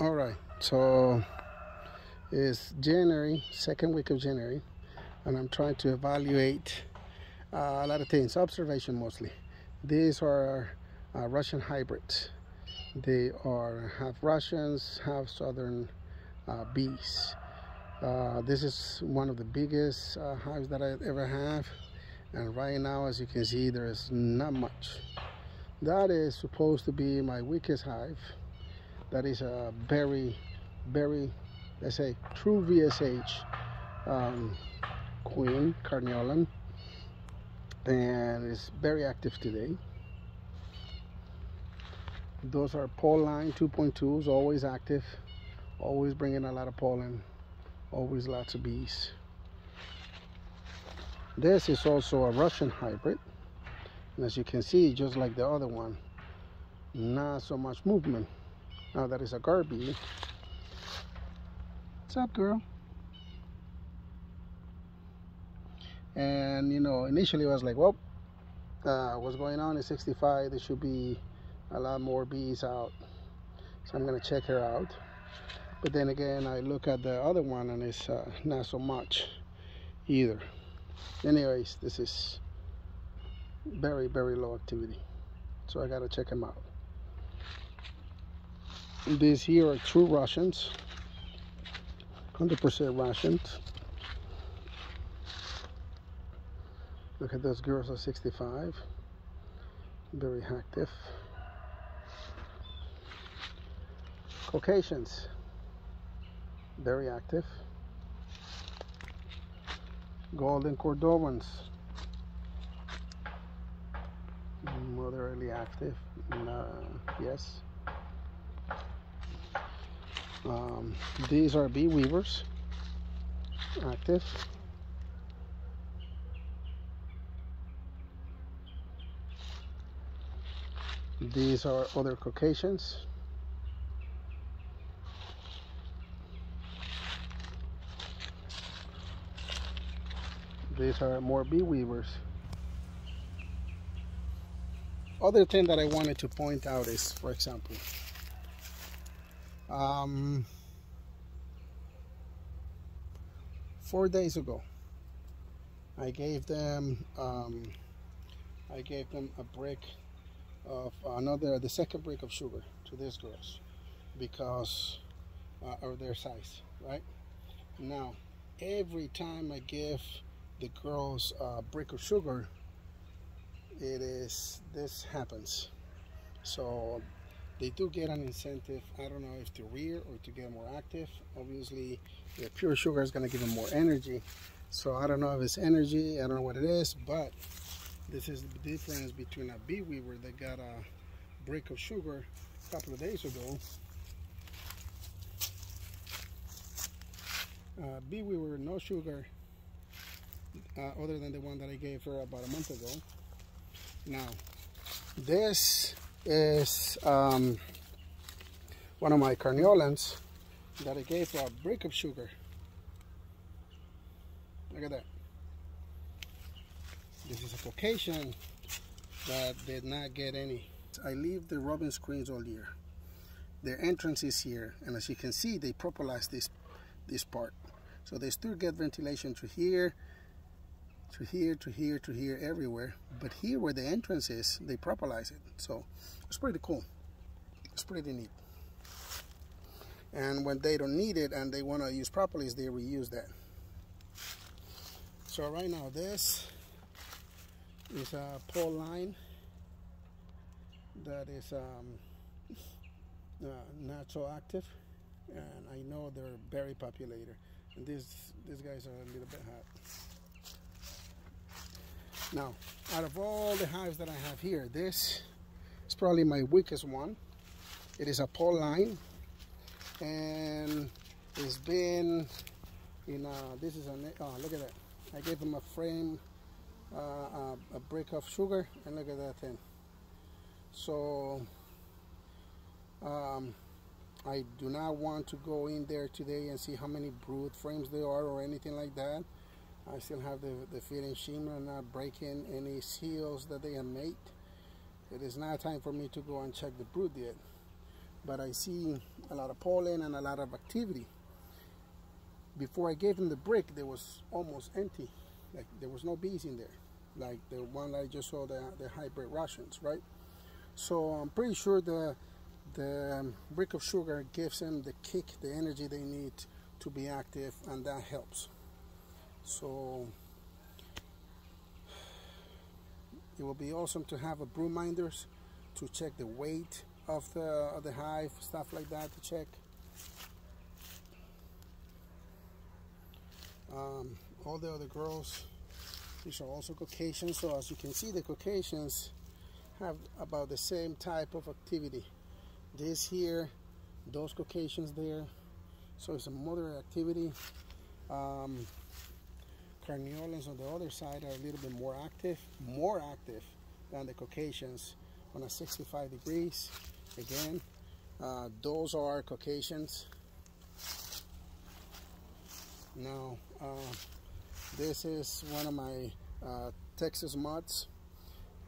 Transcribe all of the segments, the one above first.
All right, so it's January, second week of January, and I'm trying to evaluate a lot of things, observation mostly. These are Russian hybrids. They are half Russians, half Southern bees. This is one of the biggest hives that I ever have, and right now, as you can see, there is not much. That is supposed to be my weakest hive. That is a very, let's say, true VSH queen, Carniolan, and it's very active today. Those are pollen 2.2s, always active, always bringing a lot of pollen, always lots of bees. This is also a Russian hybrid, and as you can see, just like the other one, not so much movement. Now that is a Garby. What's up, girl? And you know, initially I was like, well, what's going on is 65. There should be a lot more bees out, so I'm gonna check her out. But then again, I look at the other one and it's not so much either. Anyways, this is very, very low activity, so I gotta check them out. These here are true Russians, 100% Russians. Look at those girls at 65, very active. Caucasians, very active. Golden Cordovans, moderately active. Yes. These are Beewavers, active. These are other Caucasians. These are more Beewavers. Other thing that I wanted to point out is, for example, 4 days ago, I gave them a brick of the second brick of sugar to these girls because of their size, right? Now, every time I give the girls a brick of sugar, this happens. So they do get an incentive. I don't know if to rear or to get more active. Obviously, the pure sugar is going to give them more energy. So I don't know if it's energy, I don't know what it is, but this is the difference between a Beeweaver that got a brick of sugar a couple of days ago. Beeweaver, no sugar, other than the one that I gave her about a month ago. Now, this is one of my Carniolans that I gave her a brick of sugar. Look at that. This is a Caucasian that did not get any. I leave the robin screens all year. Their entrance is here, and as you can see, they propolize this part. So they still get ventilation through here, to here, to here, to here, everywhere. But here where the entrance is, they propolize it. So it's pretty cool. It's pretty neat. And when they don't need it and they want to use propolis, they reuse that. So right now this is a pole line that is not so active, and I know they're very populated. And these guys are a little bit hot. Now, out of all the hives that I have here, this is probably my weakest one. It is a pole line, and it's been in this is a look at that. I gave them a frame, a brick of sugar, and look at that thing. So I do not want to go in there today and see how many brood frames there are or anything like that. I still have the feeding shimmer, not breaking any seals that they have made. It is not time for me to go and check the brood yet. but I see a lot of pollen and a lot of activity. Before I gave them the brick, there was almost empty. Like there was no bees in there, like the one that I just saw, the hybrid Russians, right? So I'm pretty sure the brick of sugar gives them the kick, the energy they need to be active, and that helps. So it will be awesome to have a brood minders to check the weight of the hive, stuff like that to check. All the other girls, these are also Caucasians, so as you can see, the Caucasians have about the same type of activity. This here, those Caucasians there, so it's a moderate activity. Carniolans on the other side are a little bit more active than the Caucasians on a 65 degrees. Again, those are Caucasians. Now, this is one of my Texas mutts.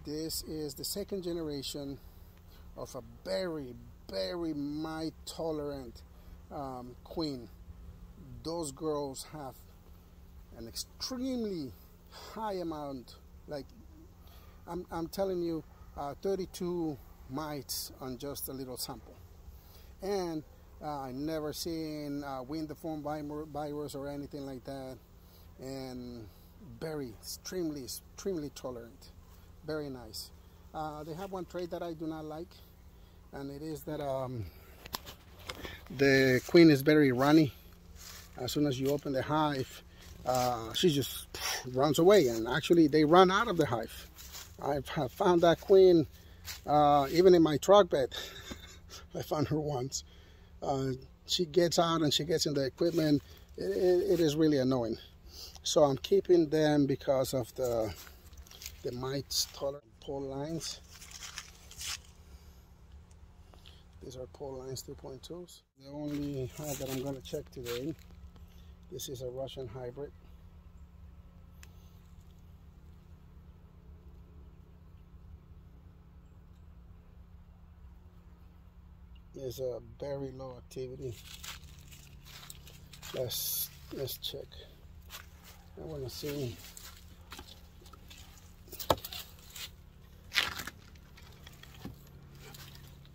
This is the second generation of a very, very mite tolerant queen. Those girls have an extremely high amount, like I'm telling you, 32 mites on just a little sample. And I never seen wind deformed virus or anything like that, and very extremely tolerant, very nice. They have one trait that I do not like, and it is that the queen is very runny. As soon as you open the hive, she just runs away, and actually they run out of the hive. I've found that queen even in my truck bed. I found her once. She gets out and she gets in the equipment. It is really annoying. So I'm keeping them because of the mites tolerant pole lines. These are pole lines 2.2s. The only hive that I'm going to check today, this is a Russian hybrid. There's a very low activity. Let's check. I want to see.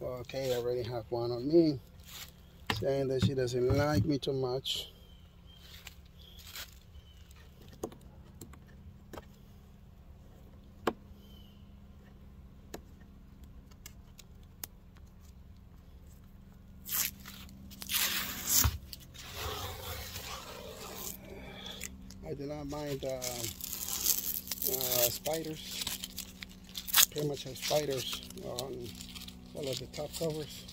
Okay, I already have one on me, saying that she doesn't like me too much. I do not mind spiders. Pretty much have spiders on all of the top covers.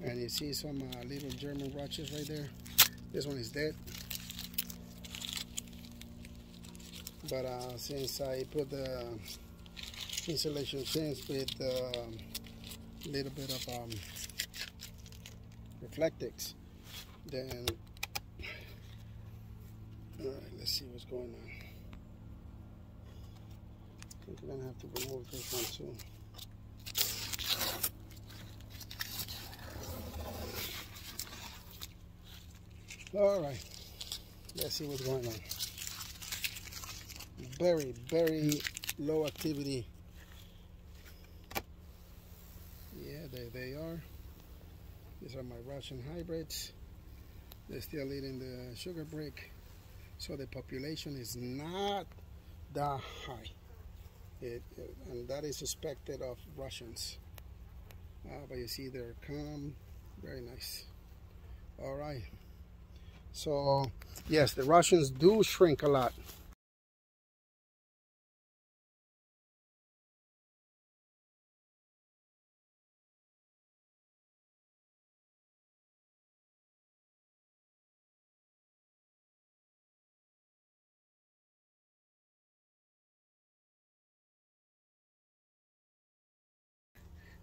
And you see some little German roaches right there. This one is dead. But since I put the insulation fins with a little bit of reflectix, then alright, let's see what's going on. I think we're gonna have to remove this one too. Alright, let's see what's going on. Very, very low activity. Yeah, there they are. These are my Russian hybrids. They're still eating the sugar brick. So the population is not that high. And that is expected of Russians. But you see they're calm, very nice. All right. So yes, the Russians do shrink a lot.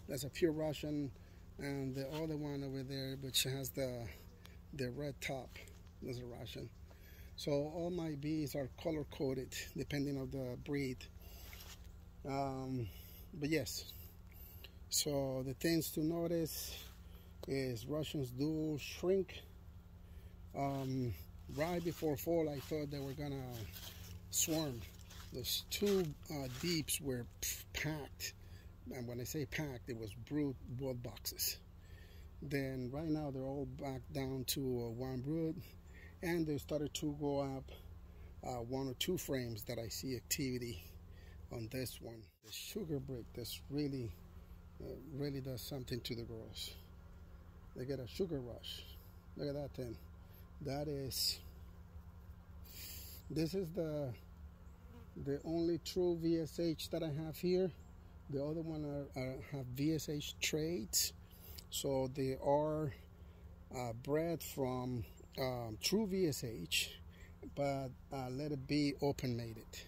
There's a pure Russian, and the other one over there, which has the red top, is a Russian. So all my bees are color coded depending on the breed. But yes, so the things to notice is Russians do shrink. Right before fall, I thought they were gonna swarm. Those two deeps were packed, and when I say packed, it was brood both boxes. Then right now they're all back down to one brood, and they started to go up one or two frames that I see activity on this one. The sugar brick, this really does something to the girls. They get a sugar rush. Look at that thing. This is the only true VSH that I have here. The other one have VSH traits, so they are bred from true VSH, but let it be open mated.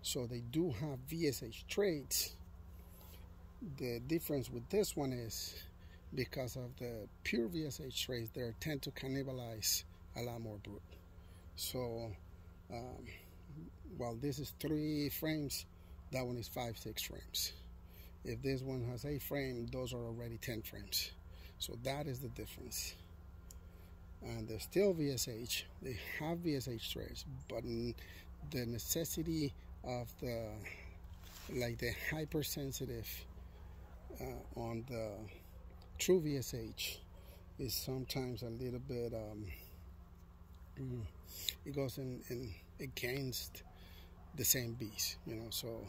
So they do have VSH traits. The difference with this one is because of the pure VSH traits, they tend to cannibalize a lot more brood. So while this is 3 frames, that one is 5-6 frames. If this one has 8 frames, those are already 10 frames. So that is the difference. And they're still VSH. They have VSH traits, but the necessity of the hypersensitive on the true VSH is sometimes a little bit it goes in against the same bees, you know. So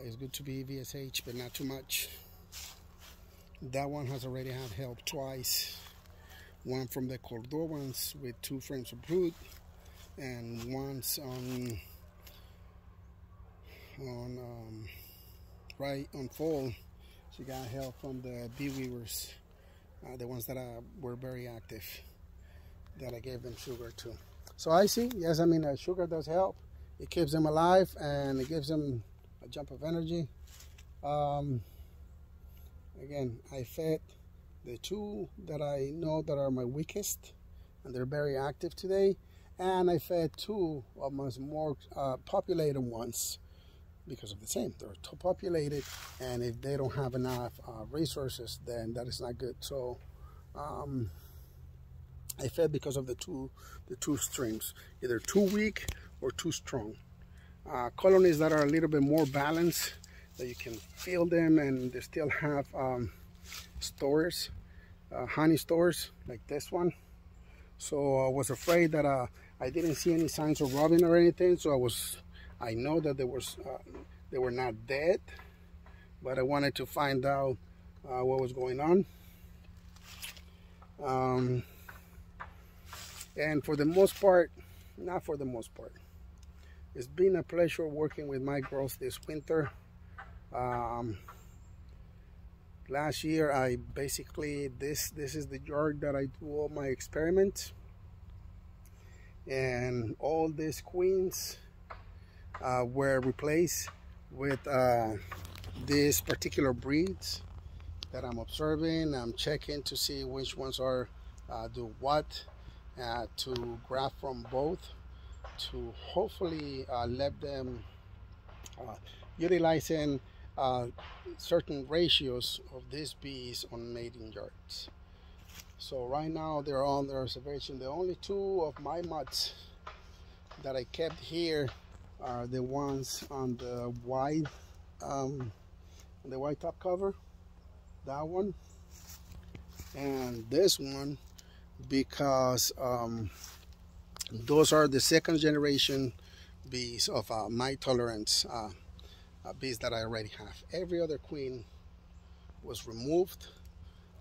it's good to be VSH, but not too much. That one has already had help twice. One from the Cordovans with 2 frames of brood, and once right on fall, she got help from the Beewavers, the ones that were very active, that I gave them sugar to. So I see, yes, I mean, sugar does help. It keeps them alive and it gives them a jump of energy. Again, I fed the 2 that I know that are my weakest, and they're very active today. And I fed 2 of my more populated ones because of the same. They're too populated, and if they don't have enough resources, then that is not good. So I fed because of the two streams, either too weak or too strong. Colonies that are a little bit more balanced, that you can feel them and they still have stores, honey stores like this one. So I was afraid that I didn't see any signs of robbing or anything, so I know that they were not dead, but I wanted to find out what was going on. And for the most part, not for the most part, it's been a pleasure working with my girls this winter. Last year, I basically, this is the yard that I do all my experiments, and all these queens were replaced with these particular breeds that I'm observing. I'm checking to see which ones are do what, to graft from both, to hopefully let them utilizing certain ratios of these bees on mating yards. So right now they're on their observation. The only 2 of my mutts that I kept here are the ones on the white top cover, that one, and this one, because those are the 2nd generation bees of my tolerance bees that I already have. Every other queen was removed.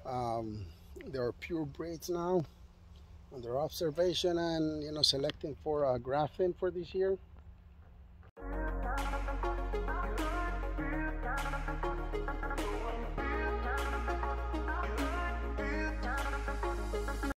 There are pure breeds now under observation and selecting for grafting for this year.